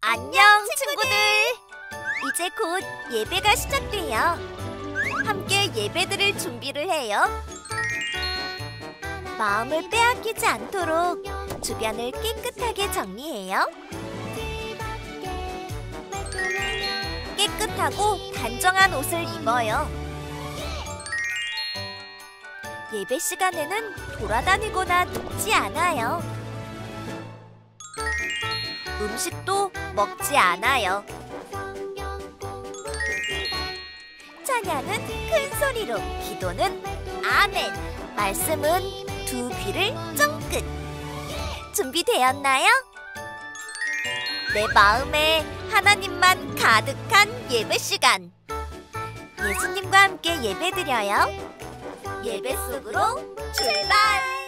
안녕, 친구들! 이제 곧 예배가 시작돼요. 함께 예배드릴 준비를 해요. 마음을 빼앗기지 않도록 주변을 깨끗하게 정리해요. 깨끗하고 단정한 옷을 입어요. 예배 시간에는 돌아다니거나 눕지 않아요. 음식도 먹지 않아요. 찬양은 큰 소리로, 기도는 아멘, 말씀은 두 귀를 쫑긋. 준비되었나요? 내 마음에 하나님만 가득한 예배 시간. 예수님과 함께 예배드려요. 예배 속으로 출발!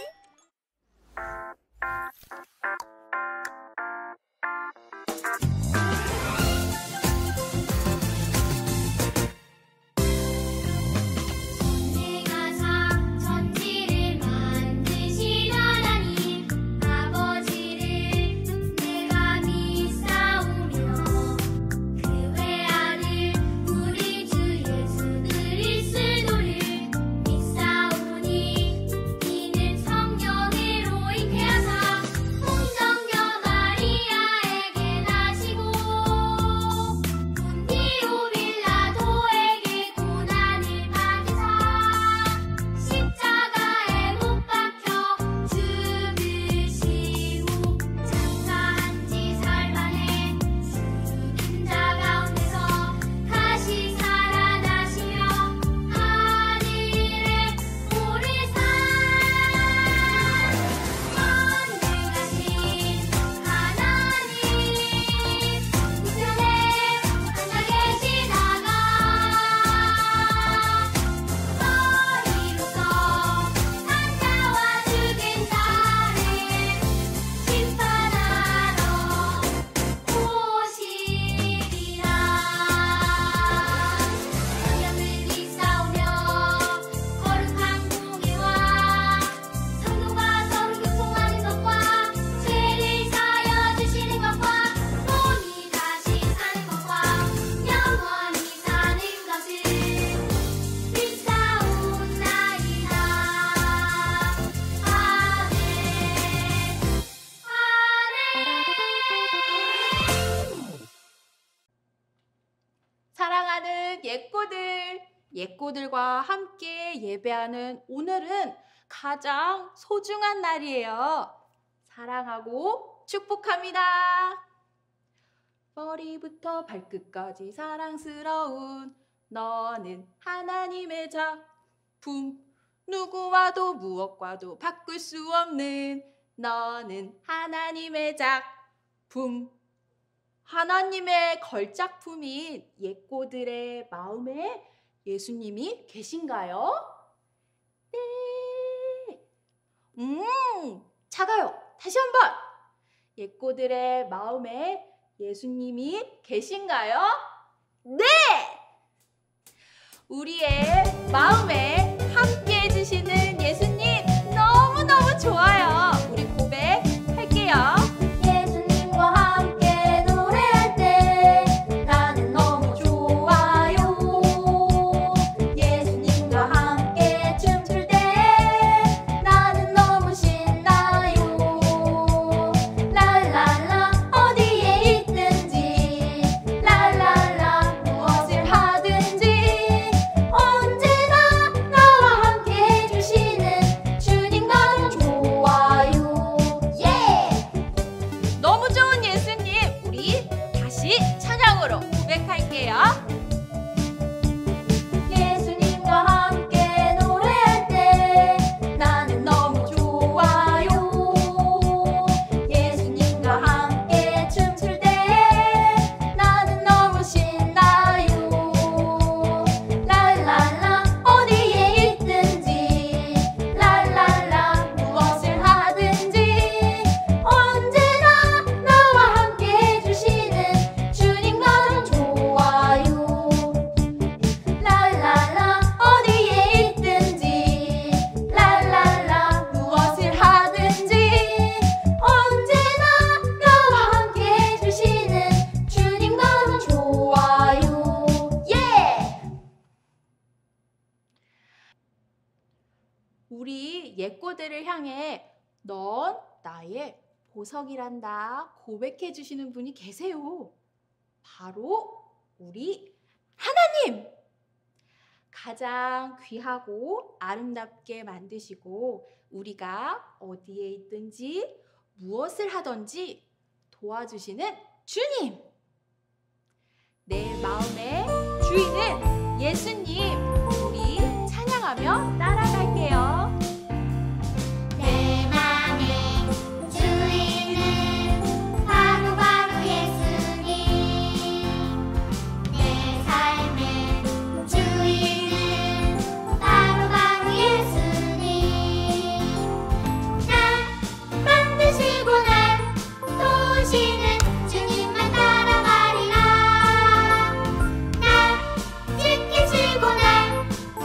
사랑하는 예꼬들과 함께 예배하는 오늘은 가장 소중한 날이에요. 사랑하고 축복합니다. 머리부터 발끝까지 사랑스러운 너는 하나님의 작품, 누구와도 무엇과도 바꿀 수 없는 너는 하나님의 작품. 하나님의 걸작품인 예꼬들의 마음에 예수님이 계신가요? 네. 작아요. 다시 한번. 예꼬들의 마음에 예수님이 계신가요? 네! 우리의 마음에 함께 해주시는 예수님 너무너무 좋아요. 우리 고백할게요. 주님 가장 좋아요. 우리 예꼬들을 향해 넌 나의 보석이란다 고백해 주시는 분이 계세요. 바로 우리 하나님! 가장 귀하고 아름답게 만드시고 우리가 어디에 있든지 무엇을 하든지 도와주시는 주님! 내 마음의 주인은 예수님! 우리 찬양하며 따라갈게요. 내 맘의 주인은 바로 예수님. 내 삶의 주인은 바로 예수님. 날 만드시고 날 도우시는 주님만 따라가리라. 날 지키시고 날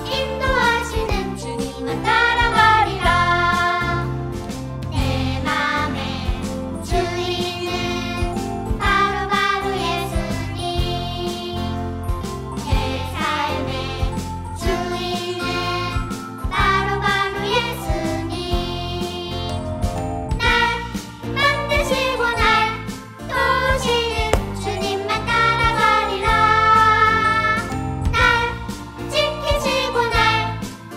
인도하시는 주님만 따라가리라. 내 맘의 주인은 바로 예수님. 내 삶의 주인은 바로 예수님. 날 만드시고 날 도우시는 주님만 따라가리라. 날 지키시고 날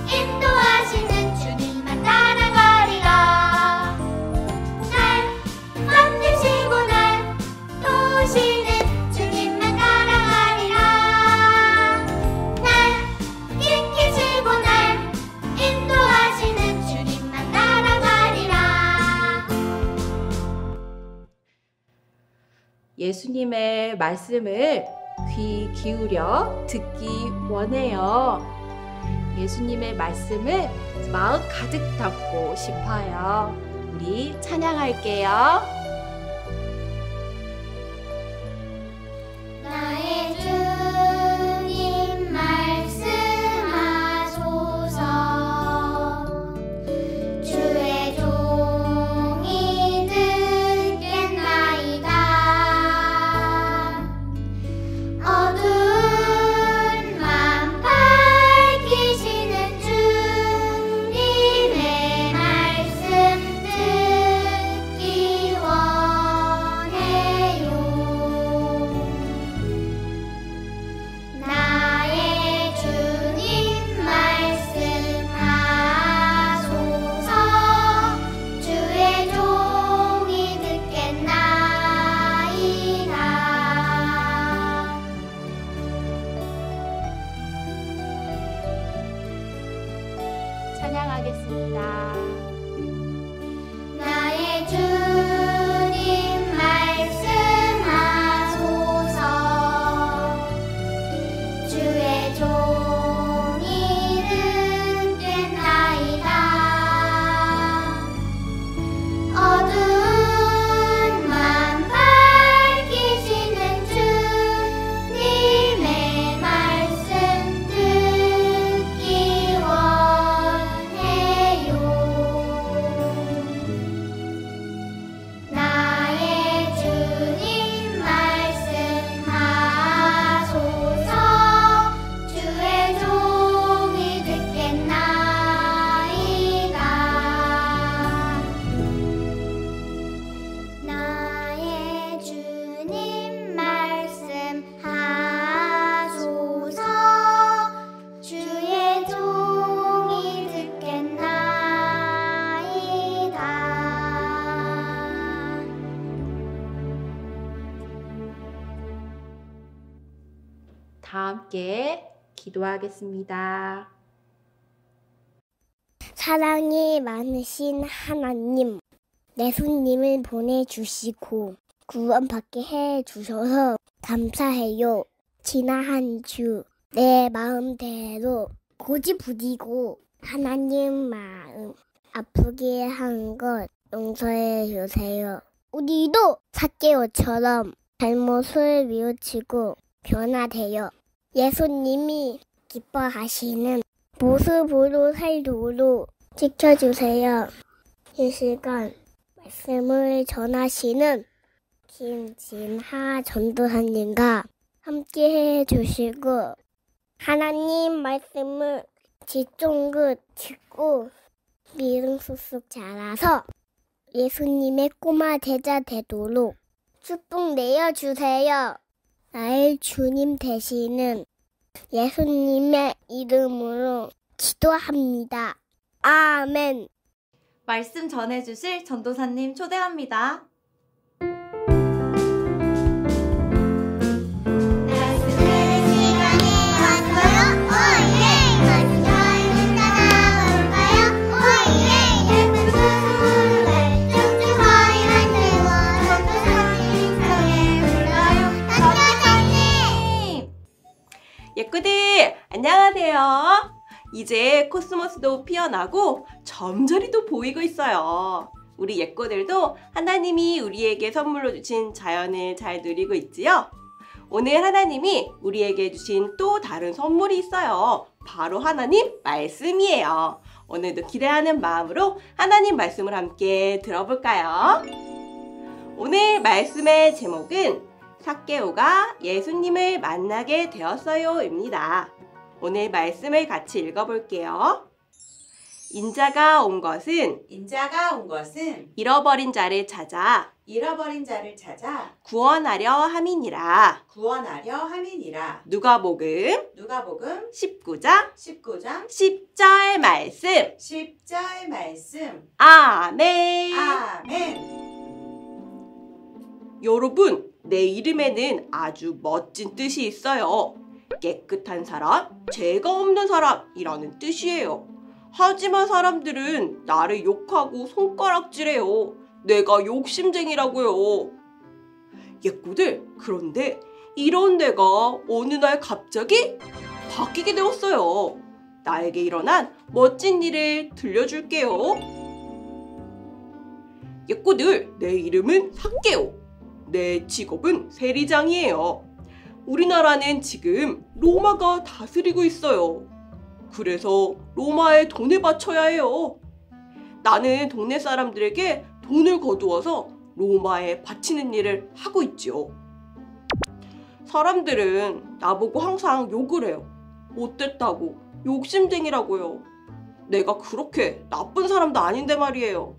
인도하시는 주님만 따라가리라. 날 만드시고 날 도우시는 주님만 따라가리라. 날 지키시고 날 인도하시는 주님만 따라가리라. 예수님의 말씀을 귀 기울여 듣기 원해요. 예수님의 말씀을 마음 가득 담고 싶어요. 우리 찬양할게요. 나의 주님 말씀하소서. 주의 종이 듣겠나이다. 어두운 맘 밝히시는 주님의 말씀 듣기 원해요. 나의 주님 말씀하소서. 주의 종이 듣겠나이다. 찬양하겠습니다. 나의 주님 말씀하소서. 주의 종이 듣겠나이다. 어두운 맘 밝히시는 주님의 말씀 듣기 원해요. 나의 주님 말씀하소서. 주의 종이 듣겠나이다. 나의 주님 말씀하소서. 주의 종이 듣겠나이다. 다 함께 기도하겠습니다. 사랑이 많으신 하나님, 예수님을 보내주시고 구원받게 해주셔서 감사해요. 지난 한 주 내 마음대로 고집부리고 하나님 마음 아프게 한 것 용서해 주세요. 우리도 삭개오처럼 잘못을 뉘우치고 변화되어 예수님이 기뻐하시는 모습으로 살도록 지켜주세요. 이 시간 말씀을 전하시는 김진하 전도사님과 함께 해주시고 하나님 말씀을 뒷종긋 듣고 믿음 쑥쑥 자라서 예수님의 꼬마 제자 되도록 축복 내어주세요. 나의 주님 되시는 예수님의 이름으로 기도합니다. 아멘. 말씀 전해주실 전도사님 초대합니다. 예쁘들 안녕하세요. 이제 코스모스도 피어나고 점자리도 보이고 있어요. 우리 예꼬들도 하나님이 우리에게 선물로 주신 자연을 잘 누리고 있지요? 오늘 하나님이 우리에게 주신 또 다른 선물이 있어요. 바로 하나님 말씀이에요. 오늘도 기대하는 마음으로 하나님 말씀을 함께 들어볼까요? 오늘 말씀의 제목은 삭개오가 예수님을 만나게 되었어요입니다. 오늘 말씀을 같이 읽어볼게요. 인자가 온 것은 잃어버린 자를 찾아 구원하려 함이니라. 누가복음 19장 10절 말씀. 아멘. 여러분, 내 이름에는 아주 멋진 뜻이 있어요. 깨끗한 사람, 죄가 없는 사람이라는 뜻이에요. 하지만 사람들은 나를 욕하고 손가락질해요. 내가 욕심쟁이라고요. 예꼬들, 그런데 이런 내가 어느 날 갑자기 바뀌게 되었어요. 나에게 일어난 멋진 일을 들려줄게요. 예꼬들, 내 이름은 삭개오. 내 직업은 세리장이에요. 우리나라는 지금 로마가 다스리고 있어요. 그래서 로마에 돈을 바쳐야 해요. 나는 동네 사람들에게 돈을 거두어서 로마에 바치는 일을 하고 있지요. 사람들은 나보고 항상 욕을 해요. 못됐다고, 욕심쟁이라고요. 내가 그렇게 나쁜 사람도 아닌데 말이에요.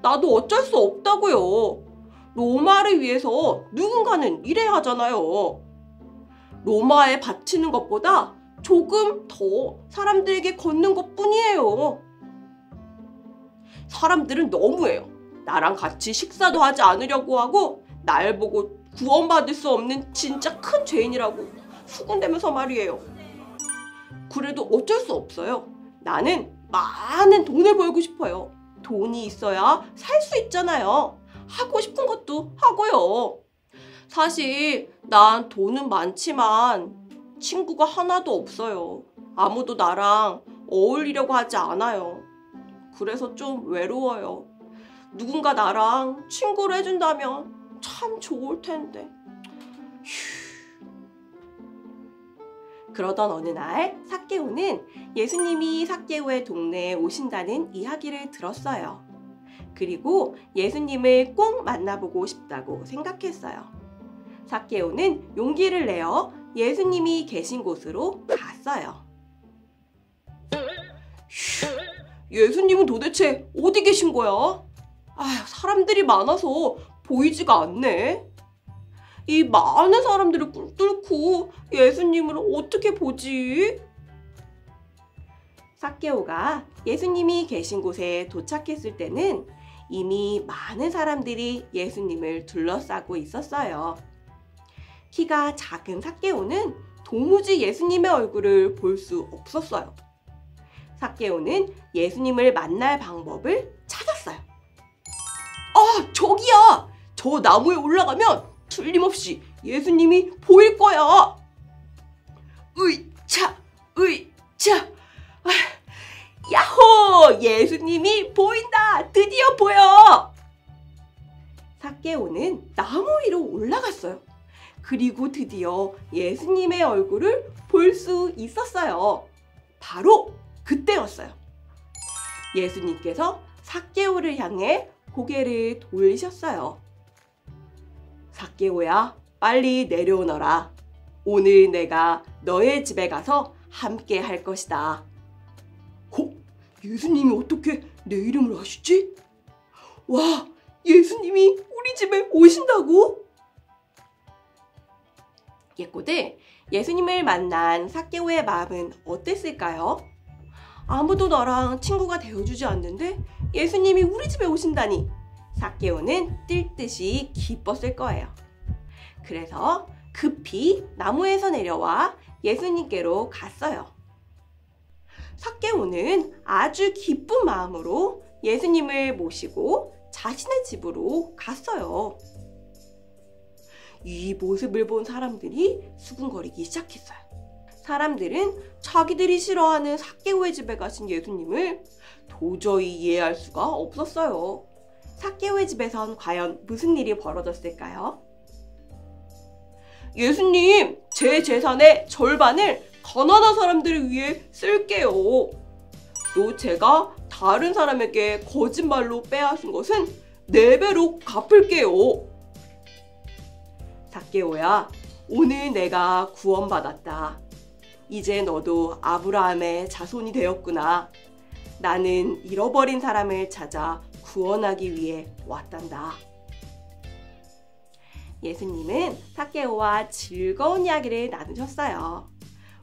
나도 어쩔 수 없다고요. 로마를 위해서 누군가는 일해야 하잖아요. 로마에 바치는 것보다 조금 더 사람들에게 걷는 것뿐이에요. 사람들은 너무해요. 나랑 같이 식사도 하지 않으려고 하고 날 보고 구원받을 수 없는 진짜 큰 죄인이라고 수군대면서 말이에요. 그래도 어쩔 수 없어요. 나는 많은 돈을 벌고 싶어요. 돈이 있어야 살 수 있잖아요. 하고 싶은 것도 하고요. 사실 난 돈은 많지만 친구가 하나도 없어요. 아무도 나랑 어울리려고 하지 않아요. 그래서 좀 외로워요. 누군가 나랑 친구를 해준다면 참 좋을 텐데. 그러던 어느 날 삭개오는 예수님이 삭개오의 동네에 오신다는 이야기를 들었어요. 그리고 예수님을 꼭 만나보고 싶다고 생각했어요. 삭개오는 용기를 내어 예수님이 계신 곳으로 갔어요. 예수님은 도대체 어디 계신 거야? 사람들이 많아서 보이지가 않네. 이 많은 사람들을 뚫고 예수님을 어떻게 보지? 삭개오가 예수님이 계신 곳에 도착했을 때는 이미 많은 사람들이 예수님을 둘러싸고 있었어요. 키가 작은 삭개오는 도무지 예수님의 얼굴을 볼 수 없었어요. 삭개오는 예수님을 만날 방법을 찾았어요. 저기야! 저 나무에 올라가면 틀림없이 예수님이 보일 거야. 으이차! 야호! 예수님이 보인다! 드디어 보여! 삭개오는 나무 위로 올라갔어요. 그리고 드디어 예수님의 얼굴을 볼 수 있었어요. 바로 그때였어요. 예수님께서 삭개오를 향해 고개를 돌리셨어요. 삭개오야, 빨리 내려오너라. 오늘 내가 너의 집에 가서 함께 할 것이다. 예수님이 어떻게 내 이름을 아시지? 와, 예수님이 우리 집에 오신다고? 예꼬들, 예수님을 만난 삭개오의 마음은 어땠을까요? 아무도 나랑 친구가 되어주지 않는데 예수님이 우리 집에 오신다니 삭개오는 뛸 듯이 기뻤을 거예요. 그래서 급히 나무에서 내려와 예수님께로 갔어요. 삭개오는 아주 기쁜 마음으로 예수님을 모시고 자신의 집으로 갔어요. 이 모습을 본 사람들이 수군거리기 시작했어요. 사람들은 자기들이 싫어하는 삭개오의 집에 가신 예수님을 도저히 이해할 수가 없었어요. 삭개오의 집에선 과연 무슨 일이 벌어졌을까요? 예수님, 제 재산의 절반을 가난한 사람들을 위해 쓸게요. 또 제가 다른 사람에게 거짓말로 빼앗은 것은 4배로 갚을게요. 삭개오야, 오늘 내가 구원받았다. 이제 너도 아브라함의 자손이 되었구나. 나는 잃어버린 사람을 찾아 구원하기 위해 왔단다. 예수님은 삭개오와 즐거운 이야기를 나누셨어요.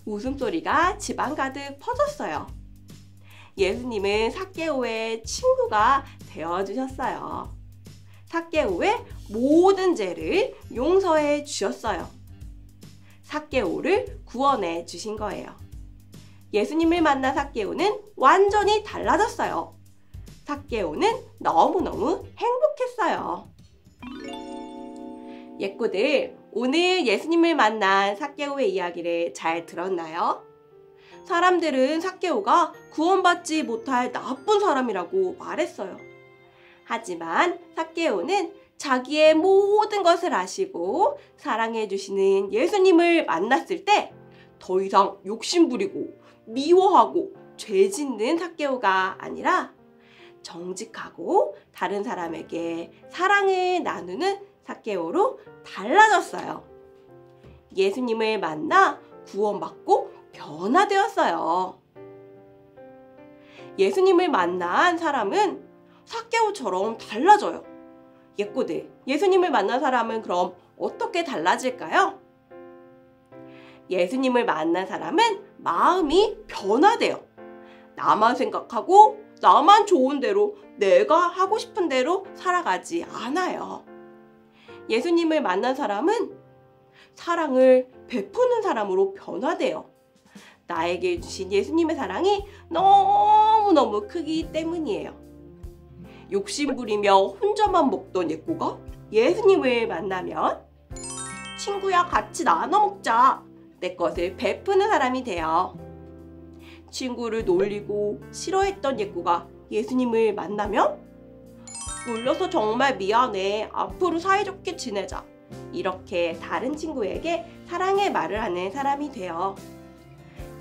웃음소리가 집안 가득 퍼졌어요. 예수님은 삭개오의 친구가 되어주셨어요. 삭개오의 모든 죄를 용서해 주셨어요. 삭개오를 구원해 주신 거예요. 예수님을 만난 삭개오는 완전히 달라졌어요. 삭개오는 너무너무 행복했어요. 예꼬들, 오늘 예수님을 만난 삭개오의 이야기를 잘 들었나요? 사람들은 삭개오가 구원받지 못할 나쁜 사람이라고 말했어요. 하지만 삭개오는 자기의 모든 것을 아시고 사랑해 주시는 예수님을 만났을 때 더 이상 욕심부리고 미워하고 죄 짓는 삭개오가 아니라 정직하고 다른 사람에게 사랑을 나누는 삭개오로 달라졌어요. 예수님을 만나 구원받고 변화되었어요. 예수님을 만난 사람은 삭개오처럼 달라져요. 예꼬들, 예수님을 만난 사람은 그럼 어떻게 달라질까요? 예수님을 만난 사람은 마음이 변화돼요. 나만 생각하고 나만 좋은 대로 내가 하고 싶은 대로 살아가지 않아요. 예수님을 만난 사람은 사랑을 베푸는 사람으로 변화돼요. 나에게 주신 예수님의 사랑이 너무너무 크기 때문이에요. 욕심부리며 혼자만 먹던 예꼬가 예수님을 만나면 친구야, 같이 나눠 먹자. 내 것을 베푸는 사람이 돼요. 친구를 놀리고 싫어했던 예꼬가 예수님을 만나면 놀려서 정말 미안해. 앞으로 사이좋게 지내자. 이렇게 다른 친구에게 사랑의 말을 하는 사람이 돼요.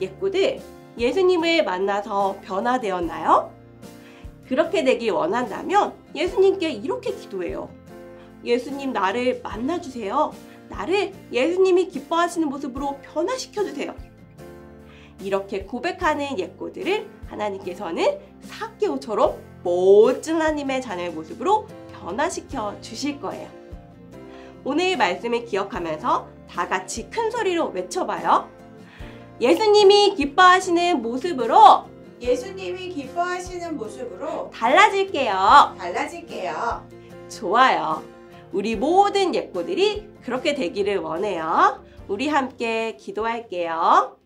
예꼬들, 예수님을 만나서 변화되었나요? 그렇게 되길 원한다면 예수님께 이렇게 기도해요. 예수님, 나를 만나주세요. 나를 예수님이 기뻐하시는 모습으로 변화시켜주세요. 이렇게 고백하는 예꼬들을 하나님께서는 삭개오처럼 멋진 하나님의 자녀의 모습으로 변화시켜 주실 거예요. 오늘 말씀을 기억하면서 다 같이 큰 소리로 외쳐봐요. 예수님이 기뻐하시는 모습으로 달라질게요. 좋아요. 우리 모든 예꼬들이 그렇게 되기를 원해요. 우리 함께 기도할게요.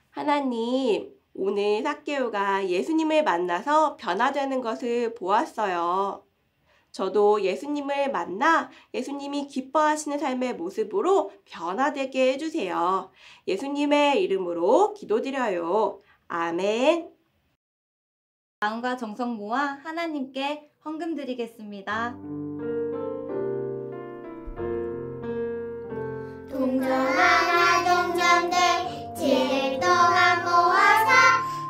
하나님, 오늘 삭개오가 예수님을 만나서 변화되는 것을 보았어요. 저도 예수님을 만나 예수님이 기뻐하시는 삶의 모습으로 변화되게 해주세요. 예수님의 이름으로 기도드려요. 아멘. 마음과 정성 모아 하나님께 헌금 드리겠습니다. 동전 하나 동전들 7일 동안 모아서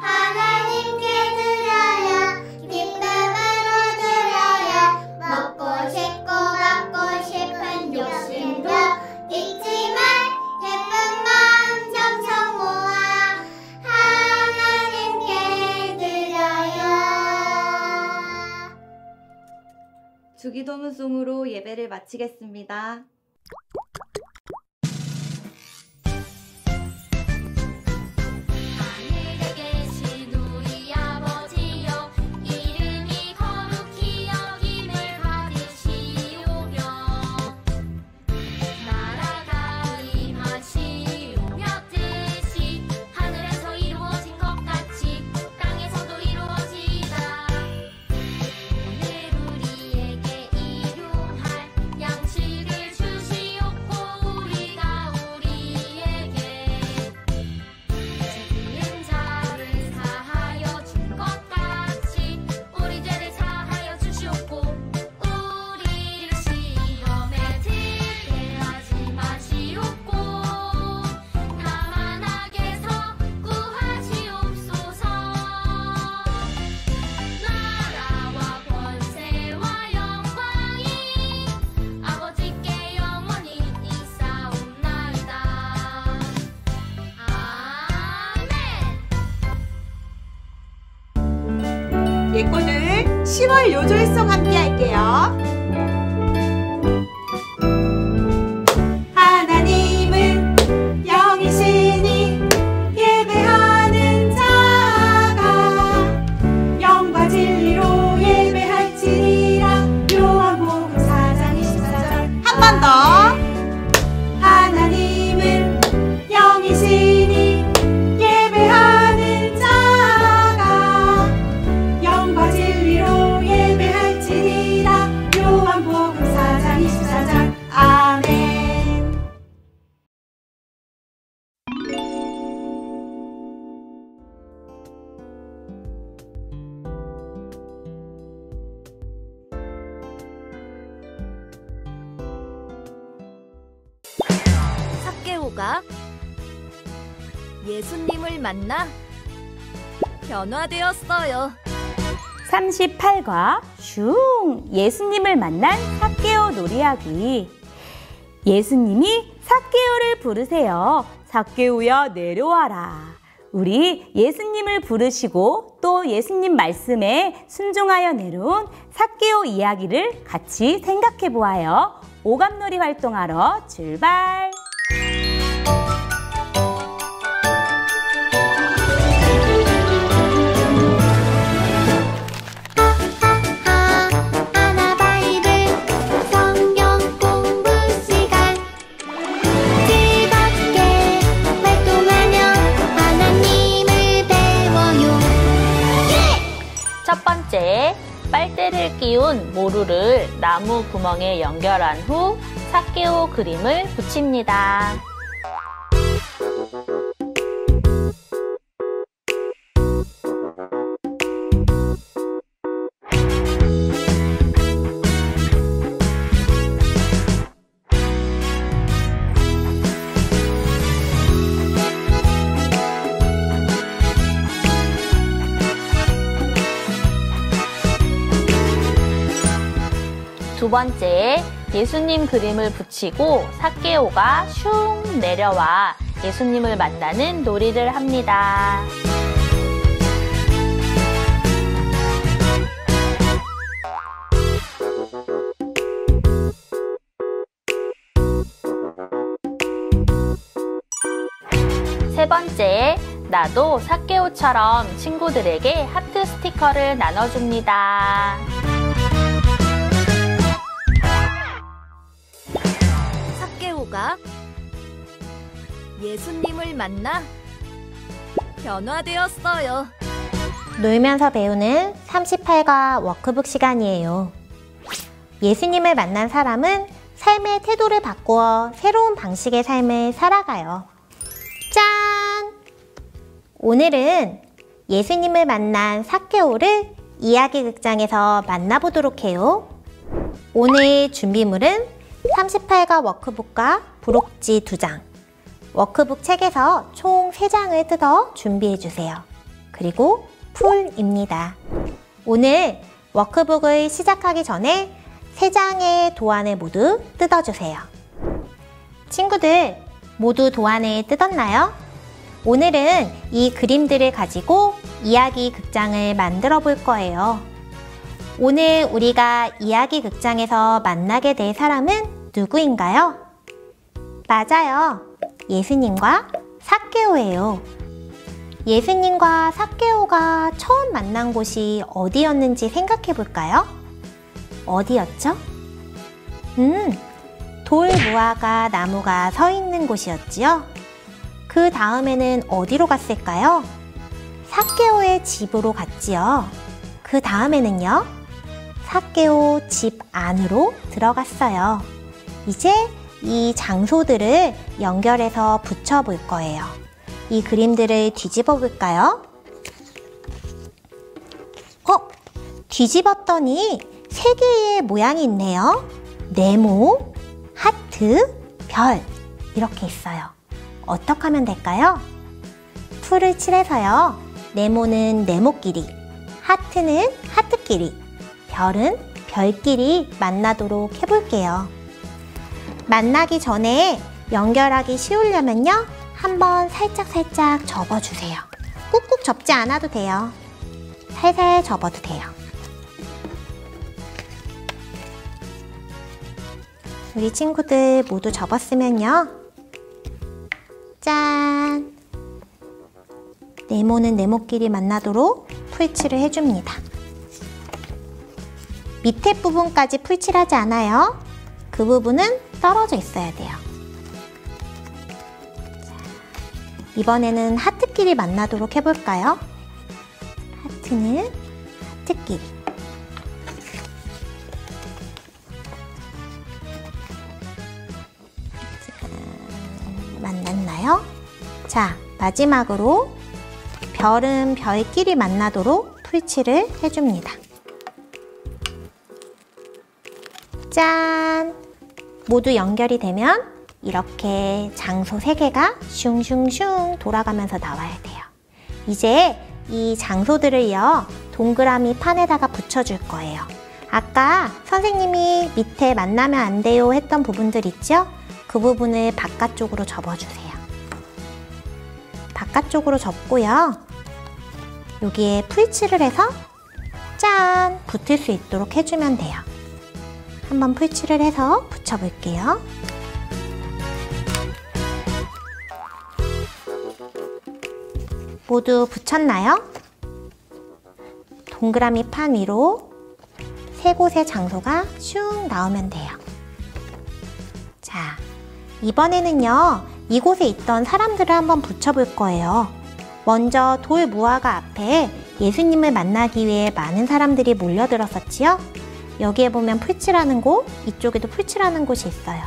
하나님께 드려요. 기쁨으로 드려요. 먹고 싶고 갖고 싶은 욕심도 있지만 예쁜 마음 정성 모아 하나님께 주기도문송으로 예배를 마치겠습니다. 예꼬들 10월 요조일송 함께 할게요. 하나님은 영이시니 예배하는 자가 영과 진리로 예배할지니라. 요한복음 4장 24절. 한 번 더. 하나님은 영이시니 예배하는 자가 영과 진리로 예배할지니라. 요한복음 4장 24절. 아멘. 삭개오가 예수님을 만나 변화되었어요. 38과 슝! 예수님을 만난 삭개오 놀이하기. 예수님이 삭개오를 부르세요. 삭개오야 내려와라. 우리 예수님을 부르시고 또 예수님 말씀에 순종하여 내려온 삭개오 이야기를 같이 생각해 보아요. 오감놀이 활동하러 출발! 하나바이블 성경 공부 시간 즐겁게 활동하며 하나님을 배워요. 첫 번째, 빨대를 끼운 모루를 나무 구멍에 연결한 후 삭개오 그림을 붙입니다. 두 번째, 예수님 그림을 붙이고 삭개오가 슝 내려와 예수님을 만나는 놀이를 합니다. 세 번째, 나도 삭개오처럼 친구들에게 하트 스티커를 나눠줍니다. 삭개오가 예수님을 만나 변화되었어요. 놀면서 배우는 38과 워크북 시간이에요. 예수님을 만난 사람은 삶의 태도를 바꾸어 새로운 방식의 삶을 살아가요. 짠! 오늘은 예수님을 만난 삭개오를 이야기 극장에서 만나보도록 해요. 오늘 준비물은 38과 워크북과 부록지 2장, 워크북 책에서 총 3장을 뜯어 준비해주세요. 그리고 풀입니다. 오늘 워크북을 시작하기 전에 3장의 도안을 모두 뜯어주세요. 친구들, 모두 도안을 뜯었나요? 오늘은 이 그림들을 가지고 이야기 극장을 만들어 볼 거예요. 오늘 우리가 이야기 극장에서 만나게 될 사람은 누구인가요? 맞아요. 예수님과 삭개오예요. 예수님과 삭개오가 처음 만난 곳이 어디였는지 생각해 볼까요? 어디였죠? 돌 무화과 나무가 서 있는 곳이었지요. 그 다음에는 어디로 갔을까요? 삭개오의 집으로 갔지요. 그 다음에는요? 삭개오 집 안으로 들어갔어요. 이제 이 장소들을 연결해서 붙여볼 거예요. 이 그림들을 뒤집어 볼까요? 뒤집었더니 3개의 모양이 있네요. 네모, 하트, 별 이렇게 있어요. 어떻게 하면 될까요? 풀을 칠해서요. 네모는 네모끼리, 하트는 하트끼리, 별은 별끼리 만나도록 해볼게요. 만나기 전에 연결하기 쉬우려면요. 한번 살짝 접어주세요. 꾹꾹 접지 않아도 돼요. 살살 접어도 돼요. 우리 친구들 모두 접었으면요. 짠! 네모는 네모끼리 만나도록 풀칠을 해줍니다. 밑에 부분까지 풀칠하지 않아요. 그 부분은 떨어져 있어야 돼요. 이번에는 하트끼리 만나도록 해볼까요? 하트는 하트끼리. 만났나요? 자, 마지막으로 별은 별끼리 만나도록 풀칠을 해줍니다. 짠! 모두 연결이 되면 이렇게 장소 3개가 슝슝슝 돌아가면서 나와야 돼요. 이제 이 장소들을요, 동그라미 판에다가 붙여줄 거예요. 아까 선생님이 밑에 만나면 안 돼요 했던 부분들 있죠? 그 부분을 바깥쪽으로 접어주세요. 바깥쪽으로 접고요. 여기에 풀칠을 해서 짠! 붙을 수 있도록 해주면 돼요. 한번 풀칠을 해서 붙여볼게요. 모두 붙였나요? 동그라미 판 위로 3곳의 장소가 슝 나오면 돼요. 자, 이번에는요, 이곳에 있던 사람들을 한번 붙여볼 거예요. 먼저 돌 무화과 앞에 예수님을 만나기 위해 많은 사람들이 몰려들었었지요? 여기에 보면 풀칠하는 곳, 이쪽에도 풀칠하는 곳이 있어요.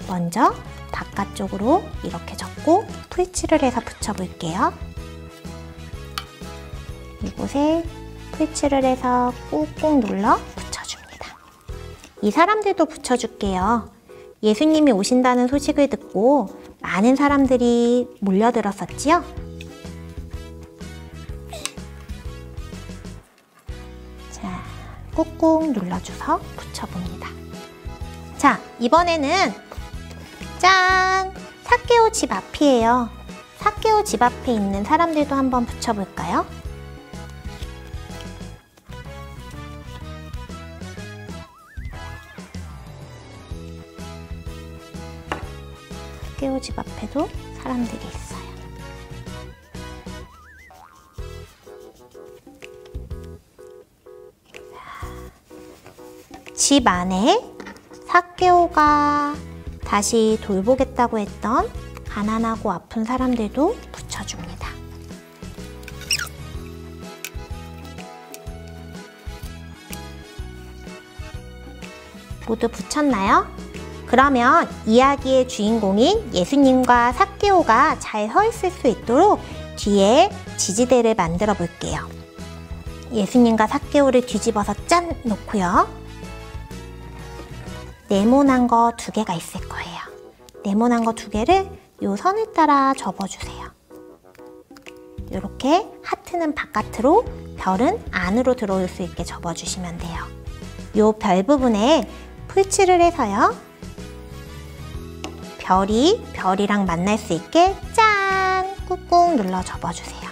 먼저 바깥쪽으로 이렇게 접고 풀칠을 해서 붙여볼게요. 이곳에 풀칠을 해서 꾹꾹 눌러 붙여줍니다. 이 사람들도 붙여줄게요. 예수님이 오신다는 소식을 듣고 많은 사람들이 몰려들었었지요? 자, 꾹꾹 눌러줘서 붙여봅니다. 자, 이번에는 짠! 삭개오 집 앞이에요. 삭개오 집 앞에 있는 사람들도 한번 붙여볼까요? 삭개오 집 앞에도 사람들이 있어요. 집 안에 삭개오가 다시 돌보겠다고 했던 가난하고 아픈 사람들도 붙여줍니다. 모두 붙였나요? 그러면 이야기의 주인공인 예수님과 삭개오가 잘 서 있을 수 있도록 뒤에 지지대를 만들어 볼게요. 예수님과 삭개오를 뒤집어서 짠! 놓고요. 네모난 거 2개가 있을 거예요. 네모난 거 2개를 요 선을 따라 접어주세요. 이렇게 하트는 바깥으로, 별은 안으로 들어올 수 있게 접어주시면 돼요. 요 별 부분에 풀칠을 해서요. 별이 별이랑 만날 수 있게 짠! 꾹꾹 눌러 접어주세요.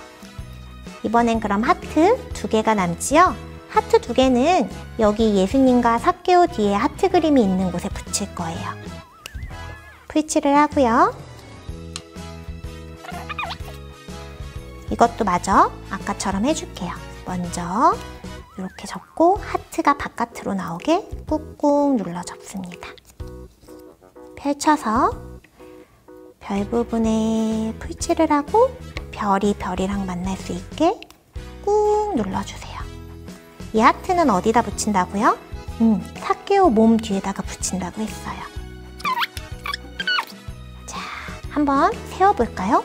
이번엔 그럼 하트 2개가 남지요? 하트 2개는 여기 예수님과 삭개오 뒤에 하트 그림이 있는 곳에 붙일 거예요. 풀칠을 하고요. 이것도 마저 아까처럼 해줄게요. 먼저 이렇게 접고 하트가 바깥으로 나오게 꾹꾹 눌러 접습니다. 펼쳐서 별 부분에 풀칠을 하고 별이 별이랑 만날 수 있게 꾹 눌러주세요. 이 하트는 어디다 붙인다고요? 삭개오 몸 뒤에다가 붙인다고 했어요. 자, 한번 세워볼까요?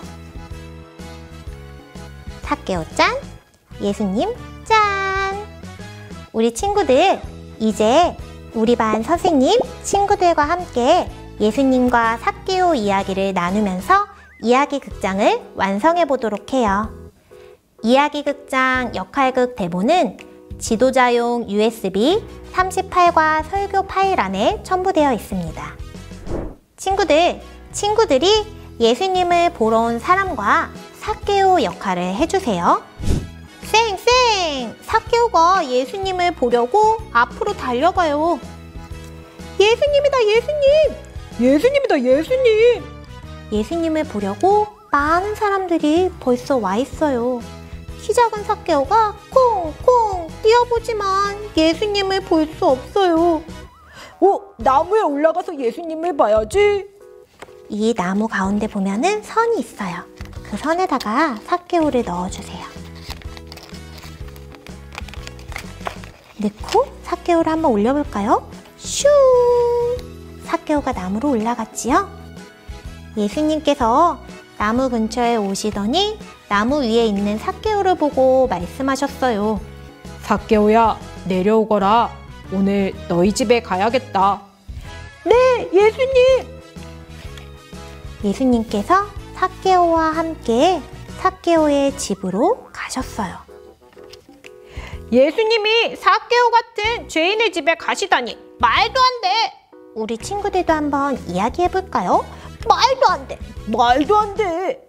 삭개오 짠! 예수님 짠! 우리 친구들, 이제 우리 반 선생님, 친구들과 함께 예수님과 삭개오 이야기를 나누면서 이야기 극장을 완성해 보도록 해요. 이야기 극장 역할극 대본은 지도자용 USB 38과 설교 파일 안에 첨부되어 있습니다. 친구들이 예수님을 보러 온 사람과 삭개오 역할을 해주세요. 쌩! 삭개오가 예수님을 보려고 앞으로 달려가요. 예수님이다, 예수님! 예수님이다, 예수님! 예수님을 보려고 많은 사람들이 벌써 와 있어요. 키 작은 삭개오가 콩콩 뛰어보지만 예수님을 볼 수 없어요. 나무에 올라가서 예수님을 봐야지. 이 나무 가운데 보면은 선이 있어요. 그 선에다가 삭개오를 넣어주세요. 넣고 삭개오를 한번 올려볼까요? 슈! 삭개오가 나무로 올라갔지요? 예수님께서 나무 근처에 오시더니 나무 위에 있는 삭개오를 보고 말씀하셨어요. 삭개오야, 내려오거라. 오늘 너희 집에 가야겠다. 네, 예수님! 예수님께서 삭개오와 함께 삭개오의 집으로 가셨어요. 예수님이 삭개오 같은 죄인의 집에 가시다니 말도 안 돼! 우리 친구들도 한번 이야기해볼까요? 말도 안 돼!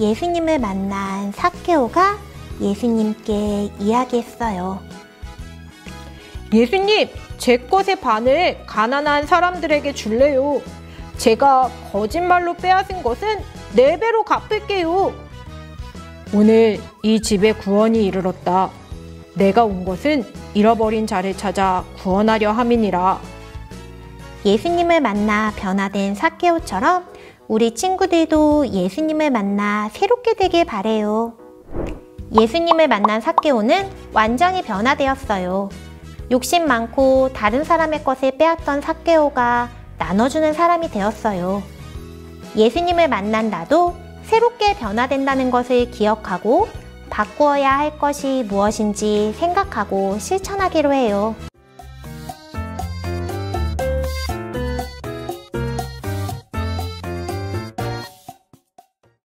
예수님을 만난 삭개오가 예수님께 이야기했어요. 예수님, 제 것의 반을 가난한 사람들에게 줄래요. 제가 거짓말로 빼앗은 것은 4배로 갚을게요. 오늘 이 집에 구원이 이르렀다. 내가 온 것은 잃어버린 자를 찾아 구원하려 함이니라. 예수님을 만나 변화된 삭개오처럼 우리 친구들도 예수님을 만나 새롭게 되길 바래요. 예수님을 만난 삭개오는 완전히 변화되었어요. 욕심 많고 다른 사람의 것을 빼앗던 삭개오가 나눠주는 사람이 되었어요. 예수님을 만난 나도 새롭게 변화된다는 것을 기억하고 바꾸어야 할 것이 무엇인지 생각하고 실천하기로 해요.